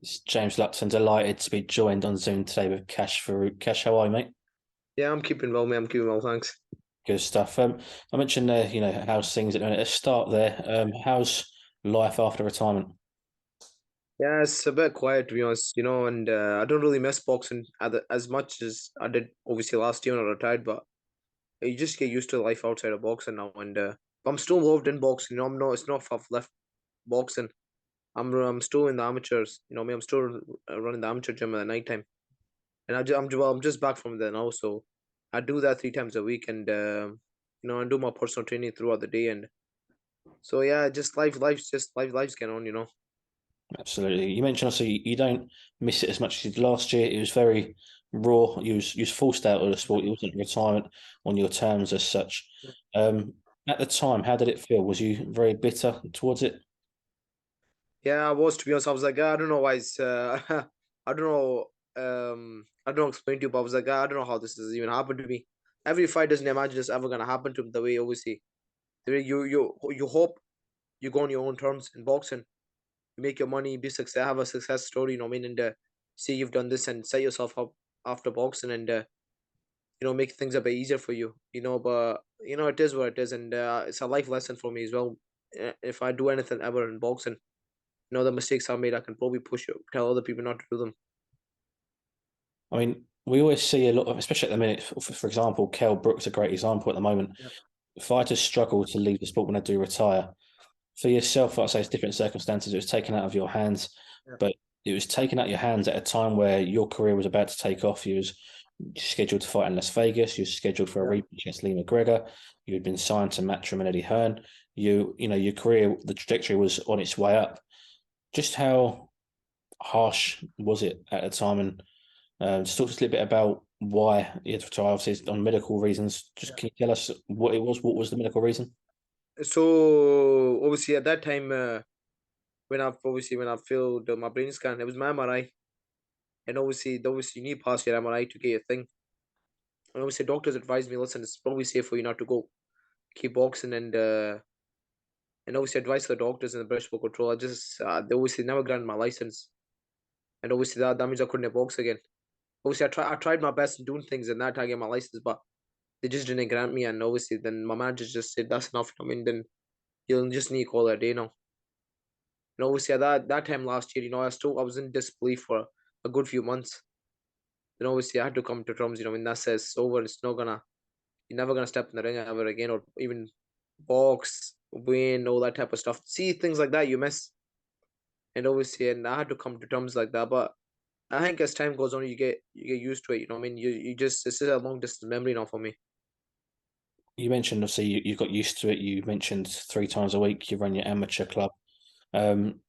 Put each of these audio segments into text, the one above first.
It's James Lupton, delighted to be joined on Zoom today with Kash Farooq. Kash, how are you, mate? Yeah, I'm keeping well, mate. I'm keeping well, thanks. Good stuff. I mentioned there, how's things at the minute. Let's start there. How's life after retirement? Yeah, it's a bit quiet to be honest, and I don't really miss boxing as much as I did obviously last year when I retired, but you just get used to life outside of boxing now, and but I'm still involved in boxing. I'm not. It's not I've left boxing. I'm still in the amateurs. You know, me. I'm still running the amateur gym at the night time, and I'm just back from there now, so I do that 3 times a week, and I do my personal training throughout the day, and so yeah, just life's getting on. Absolutely. You mentioned also you don't miss it as much as you did last year. It was very raw. You was forced out of the sport. It wasn't retirement on your terms as such. Um, at the time, how did it feel? Was you very bitter towards it? Yeah, I was to be honest. I was like, I don't know why it's I don't know I don't know explain to you, but I was like, I don't know how this has even happened to me. Every fight doesn't imagine it's ever gonna happen to him the way obviously the way you hope you go on your own terms in boxing, you make your money, be success, have a success story, I mean, and see you've done this and set yourself up after boxing and make things a bit easier for you, but it is what it is, and it's a life lesson for me as well. If I do anything ever in boxing, the mistakes I made, I can probably tell other people not to do them. I mean, we always see a lot of, especially at the minute, for example, Kell Brook's a great example at the moment. Yeah, Fighters struggle to leave the sport when they do retire. For yourself, like I say, it's different circumstances. It was taken out of your hands, yeah, but it was taken out of your hands at a time where your career was about to take off. You was scheduled to fight in Las Vegas. You were scheduled for a yeah. rematch against Lee McGregor. You had been signed to Matchroom and Eddie Hearn. Your career, the trajectory was on its way up. Just how harsh was it at the time? And just talk to us a little bit about why you had to retire. Obviously, it's on medical reasons. Just can you tell us what it was? What was the medical reason? So obviously at that time, when I filled my brain scan, it was my MRI, and obviously you need to pass your MRI to get your thing. And obviously doctors advised me, listen, it's probably safe for you not to go keep boxing, and obviously advice to the doctors and the British Sport Control. They obviously never granted my license, and obviously that means I couldn't box again. Obviously I tried my best in doing things and that to get my license, but they just didn't grant me, and obviously then my manager just said that's enough. I mean, then you'll just need to call it a day now. And obviously at that time last year, I was in disbelief for a good few months. Then obviously I had to come to terms, when that says it's over, you're never gonna step in the ring ever again, or even box, win, all that type of stuff. See things like that you miss, and I had to come to terms like that. But I think as time goes on, you get used to it. I mean, you just it's just a long distance memory now for me. You mentioned obviously you got used to it. You mentioned 3 times a week you run your amateur club. Um,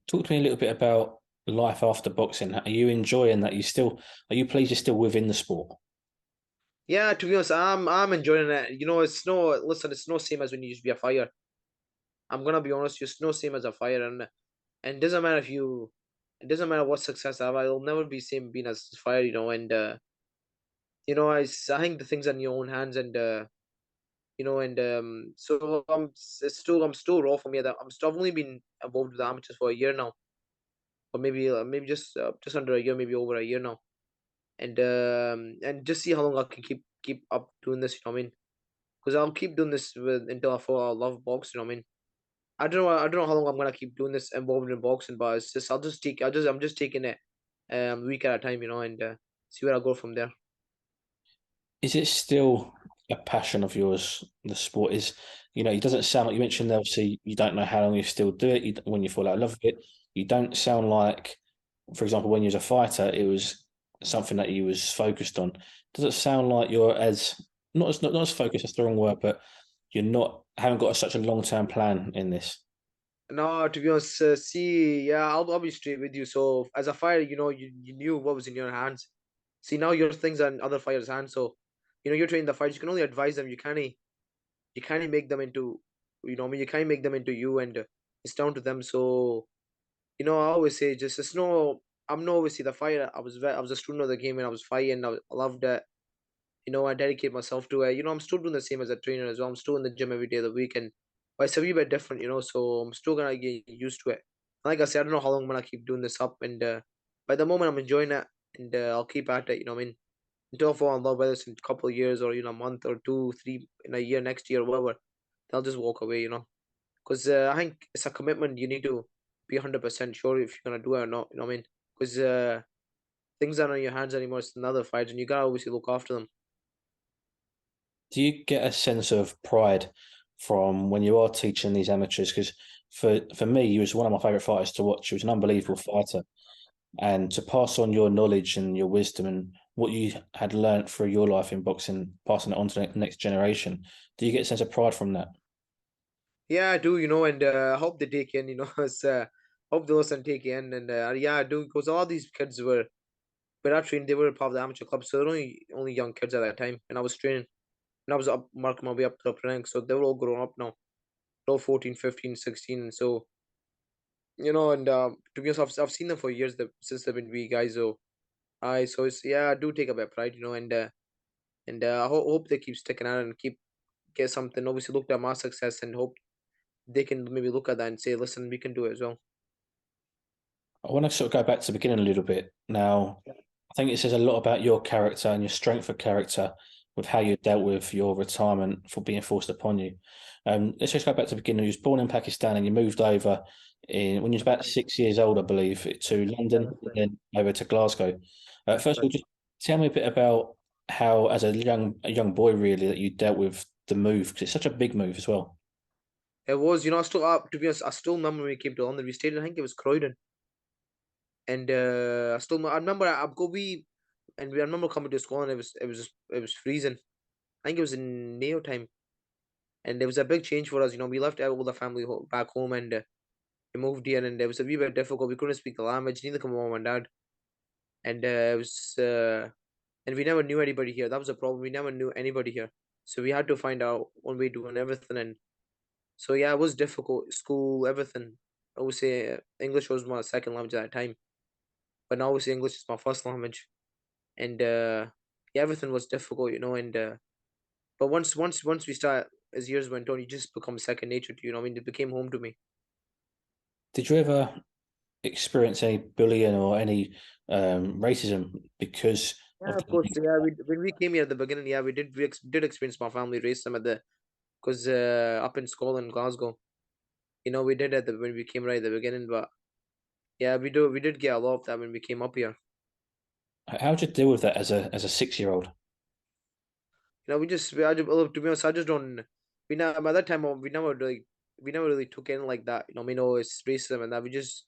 Talk to me a little bit about life after boxing. Are you enjoying that? Are you pleased you're still within the sport? Yeah, to be honest, I'm enjoying it. It's no listen, it's no same as when you used to be a fighter. I'm gonna be honest, it's no same as a fighter, and it doesn't matter it doesn't matter what success I have, I'll never be same being as a fighter, and I think the things are in your own hands, and and so I'm still raw for me. That I've only been involved with the amateurs for a year now, or maybe just under a year, maybe over a year now, and just see how long I can keep up doing this. I mean, because I'll keep doing this until I fall I love boxing. I mean, I don't know how long I'm gonna keep doing this involved in boxing, but it's just I'm just taking it week at a time, and see where I go from there. Is it still a passion of yours? The sport is, it doesn't sound like you mentioned obviously you don't know how long you still do it. When you fall out of love with it, you don't sound like, for example, when you was a fighter, it was something that you was focused on. Does it sound like you're as not as focused? That's the wrong word, but you're not haven't got such a long term plan in this. No, to be honest, see, yeah, I'll be straight with you. So as a fighter, you knew what was in your hands. See, now your things are in other fighters' hands. So, you're training the fighters. You can only advise them. You can't make them into, I mean, you can't make them into you, and it's down to them. So, I always say, just it's no, I'm not obviously the fighter. I was a student of the game when I was fighting. I loved it. I dedicate myself to it. I'm still doing the same as a trainer as well. I'm still in the gym every day of the week, but it's a wee bit different. So I'm still gonna get used to it. Like I said, I don't know how long I'm gonna keep doing this up, and by the moment I'm enjoying it, and I'll keep at it. You know what I mean? Until I fall in love, whether it's in a couple of years or a month or two, three, in a year, next year, whatever, they'll just walk away. Because I think it's a commitment. You need to be 100% sure if you're gonna do it or not. You know what I mean? Because things aren't in your hands anymore. It's another fight, and you gotta obviously look after them. Do you get a sense of pride from when you are teaching these amateurs? Because for me, he was one of my favorite fighters to watch. He was an unbelievable fighter, and to pass on your knowledge and your wisdom and what you had learnt through your life in boxing, passing it on to the next generation. Do you get a sense of pride from that? Yeah, I do. And I hope they take in. It's, hope they listen, take in, and yeah, I do. Because all these kids were not trained. They were part of the amateur club, so they're only young kids at that time. And I was training, and I was up marking my way up to the upper rank. So they were all grown up now. They're all 14, 15, 16. So and to be honest, I've seen them for years. Since they've been wee guys. So it's yeah, I do take a bit of pride. And I hope they keep sticking out and keep get something. Obviously, look at my success and hope they can maybe look at that and say, listen, we can do it as well. I want to sort of go back to the beginning a little bit. Now, I think it says a lot about your character and your strength of character with how you dealt with your retirement for being forced upon you. Let's just go back to the beginning. You was born in Pakistan and you moved over when you was about 6 years old, I believe, to Yeah, London that's and right. then over to Glasgow. That's First of right. all, just tell me a bit about how, as a young boy, really, that you dealt with the move because it's such a big move as well. It was, I still up to be honest, I still remember when we came to London. We stayed in, I think it was Croydon. And I remember I remember coming to school and it was freezing. I think it was in Neo time. And it was a big change for us. We left all the family back home and we moved here and it was a wee bit difficult. We couldn't speak the language, neither could my mom and dad. And it was and we never knew anybody here. That was a problem. We never knew anybody here. So we had to find out one way doing everything. And so yeah, it was difficult. School, everything. I would say English was my second language at that time, but now obviously English is my first language. And yeah, everything was difficult. And but once we start, as years went on, you just become second nature to you. I mean, it became home to me. Did you ever experience any bullying or any racism because Yeah, of of course. the Yeah, when we came here at the beginning, yeah, we did experience my family racism at the because up in Scotland, Glasgow, we did at the when we came right at the beginning. But yeah, we did get a lot of that when we came up here. How did you deal with that as a 6 year old? Well, to be honest, I just don't. We now by that time we never really took in like that. We know it's racism and that we just,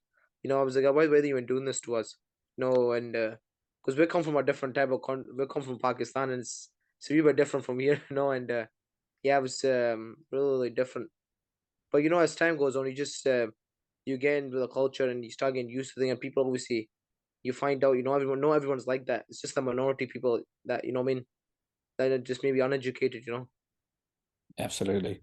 I was like, why are they even doing this to us? And because we come from a different type of we come from Pakistan and it's a wee bit different from here. And yeah, it was really, really different. But as time goes on, you get into the culture and you start getting used to things. And people obviously you find out, everyone's like that. It's just the minority people that what I mean that are just maybe uneducated. Absolutely.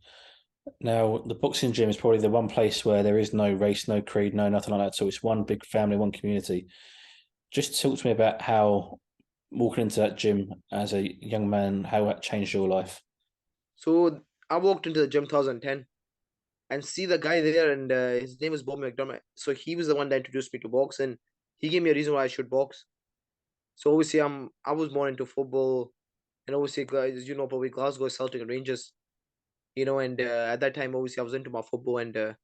Now, the boxing gym is probably the one place where there is no race, no creed, no nothing like that. So it's one big family, one community. Just talk to me about how walking into that gym as a young man, how that changed your life. So I walked into the gym 2010 and see the guy there, and his name is Bob McDermott. So he was the one that introduced me to boxing. He gave me a reason why I should box. So obviously, I was more into football, and obviously, as probably Glasgow Celtic and Rangers. And at that time, obviously, I was into my football, and I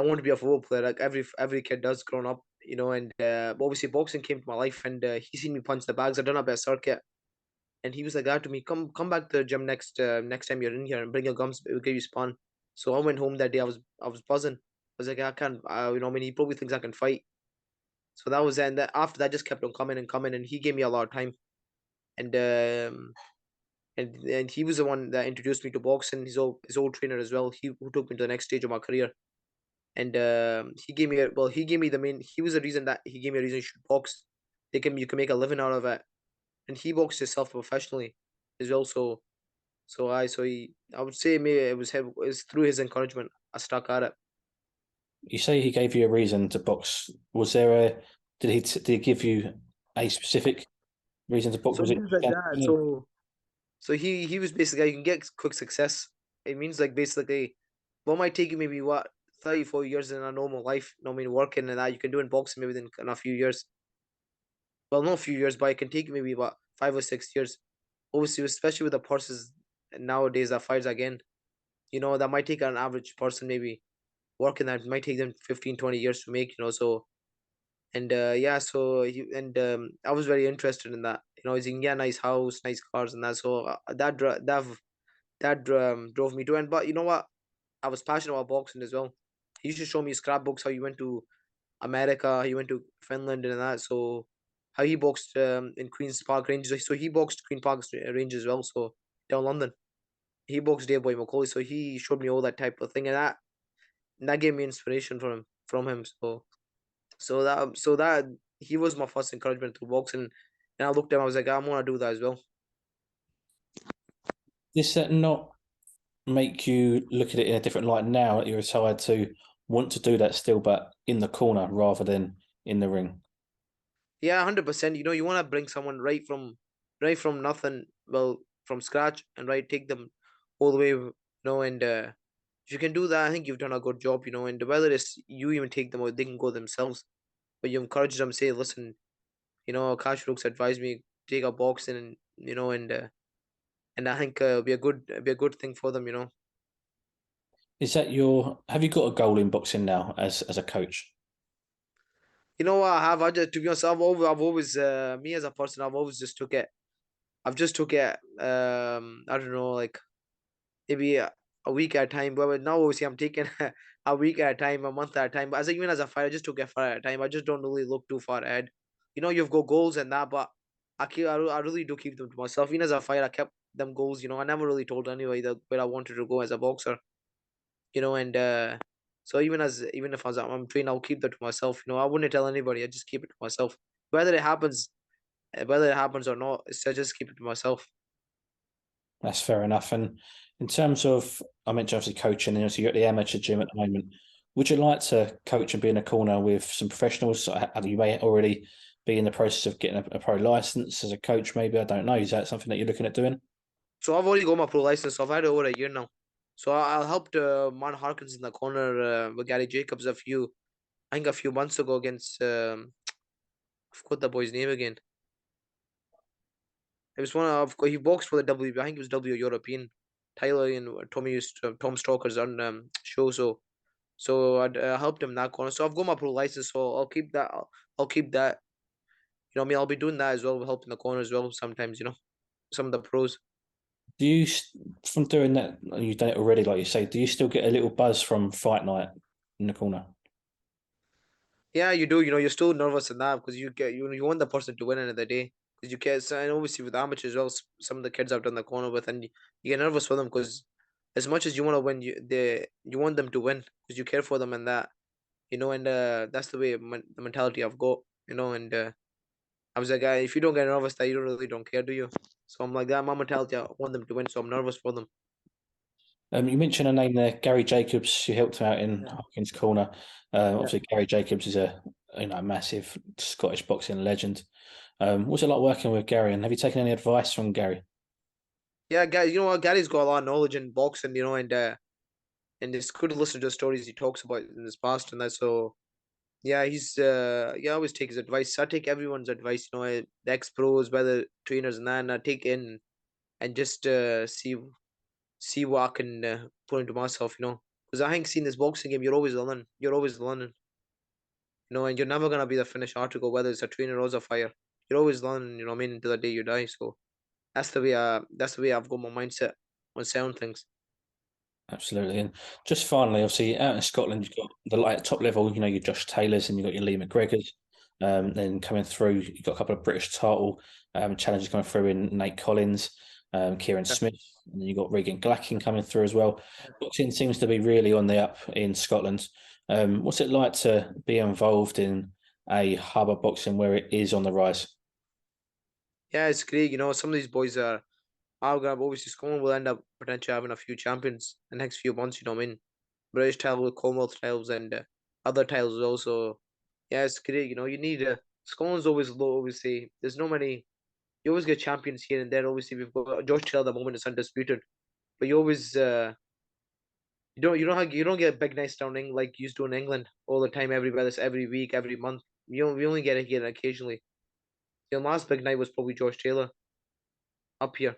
wanted to be a football player, like every kid does growing up. And but obviously, boxing came to my life, and he seen me punch the bags. I done a bit of circuit, and he was like that to me, come back to the gym next time you're in here and bring your gums, we'll give you spun. So I went home that day, I was buzzing. I was like, I can't, I mean, he probably thinks I can fight. So that was, and that after that just kept on coming and coming, and he gave me a lot of time. And and he was the one that introduced me to boxing. His old trainer as well, he who took me to the next stage of my career. And he gave me the main, he was the reason that he gave me a reason you should box. You can make a living out of it. And he boxed himself professionally as well. I would say maybe it was through his encouragement I stuck at it. You say he gave you a reason to box. Was there a did he give you a specific reason to box? So Was he it was like that. So he was basically, you can get quick success. It means like basically what might take you maybe what 34 years in a normal life. I mean, working and that you can do in boxing maybe in a few years. Well, not a few years, but it can take maybe about 5 or 6 years. Obviously, especially with the purses nowadays that fights again, that might take an average person maybe working that might take them 15, 20 years to make. So and yeah, so I was very interested in that. He's in yeah, nice house, nice cars, and that. So that drove me to. And but you know what? I was passionate about boxing as well. He used to show me scrapbooks how he went to America, he went to Finland and that. So how he boxed in Queens Park Ranges. So he boxed Queen Park Range as well. So down London, he boxed Dave Boy McCauley. So he showed me all that type of thing, and that gave me inspiration from him. So that he was my first encouragement to boxing, and I looked at him. I was like, I want to do that as well. Does that not make you look at it in a different light now that you're retired to want to do that still, but in the corner rather than in the ring? Yeah, 100%. You want to bring someone right from nothing, well, from scratch, and take them all the way. And if you can do that, I think you've done a good job. And whether it's you even take them or they can go themselves, but you encourage them, say, listen, Kash Farooq's advised me take a boxing, and I think it'll be a good thing for them. Is that your? Have you got a goal in boxing now as a coach? You know what I have? To be honest, I've always, me as a person, I've always just took it. I've just took it. I don't know, like maybe a week at a time. But now obviously I'm taking a week at a time, a month at a time. But even as a fighter, I just took it far at a time. I just don't really look too far ahead. You've got goals and that, but I really do keep them to myself. Even as a fighter, I kept them goals. I never really told anybody that where I wanted to go as a boxer. And so even if I'm trained, I'll keep that to myself. I wouldn't tell anybody. I just keep it to myself. Whether it happens, whether it happens or not, I just keep it to myself. That's fair enough. And in terms of, I mentioned obviously coaching, and obviously you're at the amateur gym at the moment. Would you like to coach and be in a corner with some professionals? You may already be in the process of getting a pro license as a coach, maybe. I don't know. Is that something that you're looking at doing? So I've already got my pro license. So I've had it over a year now. So I'll help Man Harkins in the corner with Gary Jacobs I think a few months ago against I forgot the boy's name again. It was one of he boxed for the W. I think it was W European. Tyler and Tom Stalker's on show. So I helped him in that corner. So I've got my pro license. So I'll keep that. I'll keep that. What I mean, I'll be doing that as well, helping the corner as well. Sometimes, some of the pros. Do you, from doing that, you've done it already, like you say, do you still get a little buzz from fight night in the corner? Yeah, you do. You're still nervous in that because you want the person to win end of the day because you can't. And obviously with amateurs, as well, some of the kids I've done the corner with, and you get nervous for them because as much as you want to win, you want them to win because you care for them and that. And that's the way the mentality I've got. And I was like, if you don't get nervous, that you don't really don't care, do you? So I'm like that. My mentality, I want them to win, so I'm nervous for them. You mentioned a name there, Gary Jacobs. You helped him out in Yeah. Hopkins' corner. Yeah. Obviously, Gary Jacobs is a massive Scottish boxing legend. What's it like working with Gary? And have you taken any advice from Gary? Yeah, guys, you know what? Gary's got a lot of knowledge in boxing, and it's good to listen to the stories he talks about in his past and that. So yeah, I always take his advice. I take everyone's advice, the ex pros, whether trainers and that, and I take in and just see what I can put into myself, because I think seeing this boxing game, you're always learning. You're always learning, and you're never gonna be the finished article, whether it's a trainer or as a fire. You're always learning, what I mean, until the day you die. So that's the way I've got my mindset on certain things. Absolutely. And just finally, obviously, out in Scotland, you've got the like top level, your Josh Taylors and you've got your Lee McGregors. Then coming through, you've got a couple of British title challenges coming through in Nate Collins, Kieran Yeah. Smith, and then you've got Regan Glackin coming through as well. Boxing seems to be really on the up in Scotland. What's it like to be involved in a hub of boxing where it is on the rise? Yeah, it's great. Some of these boys are gonna obviously Scotland will end up potentially having a few champions in the next few months. I mean, British title, Commonwealth titles, and other titles as well. So yeah, it's great. You need Scotland's always low. Obviously, there's no many. You always get champions here and there. Obviously, we've got Josh Taylor at the moment is undisputed, but you always you don't get big nights down in like you used to in England all the time, every week, every month. We only get it occasionally. The last big night was probably Josh Taylor up here.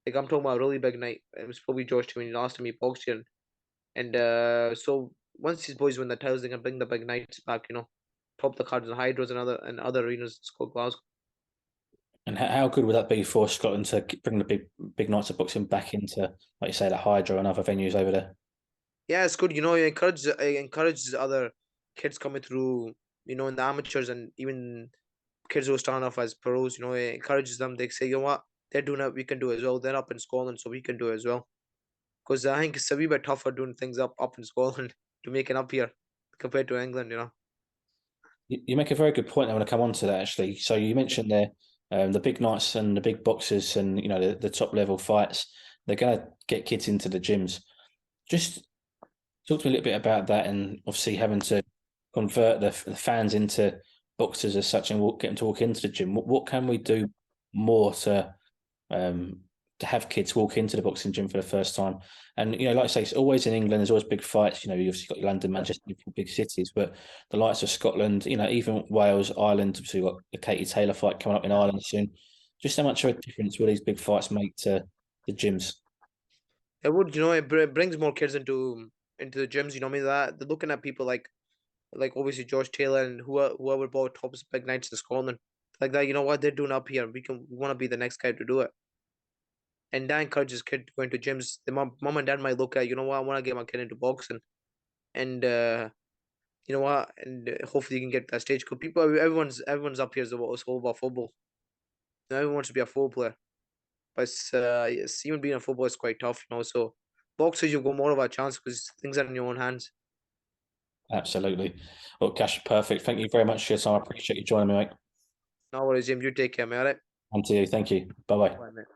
Like I'm talking about a really big night. It was probably Josh Taylor when he lost to me boxed here. And so once these boys win the titles, they can bring the big nights back. Top the cards and Hydros and other arenas in Glasgow. And how good would that be for Scotland to bring the big nights of boxing back into, like you say, the Hydro and other venues over there? Yeah, it's good. It encourages other kids coming through. In the amateurs and even kids who are starting off as pros. It encourages them. They say, you know what, they're doing it, we can do it as well. They're up in Scotland, so we can do it as well. Because I think it's a wee bit tougher doing things up in Scotland to make it up here compared to England. You make a very good point. I want to come on to that actually. So you mentioned there the big nights and the big boxes and the top level fights. They're going to get kids into the gyms. Just talk to me a little bit about that, and obviously having to convert the fans into boxers as such, and get them to walk into the gym. What can we do more um, to have kids walk into the boxing gym for the first time? And like I say, it's always in England. There's always big fights. You obviously got London, Manchester, big cities, but the likes of Scotland, even Wales, Ireland. Obviously, we've got the Katie Taylor fight coming up in Ireland soon. Just how much of a difference will these big fights make to the gyms? It would, it brings more kids into the gyms. I mean that they're looking at people like obviously Josh Taylor and whoever bought tops big nights in Scotland like that. You know what they're doing up here. We want to be the next guy to do it. And that encourages kid going to gyms. The mom and dad might look at, I want to get my kid into boxing, and you know what, and hopefully you can get that stage. Because everyone's up here is all about football. Everyone wants to be a football player, but it's, even being a footballer is quite tough. So boxers you've got more of a chance because things are in your own hands. Absolutely. Well, Cash, perfect. Thank you very much for your time. I appreciate you joining me, mate. No worries, Jim. You take care, mate. All right. And to you. Thank you. Bye bye. Bye, mate.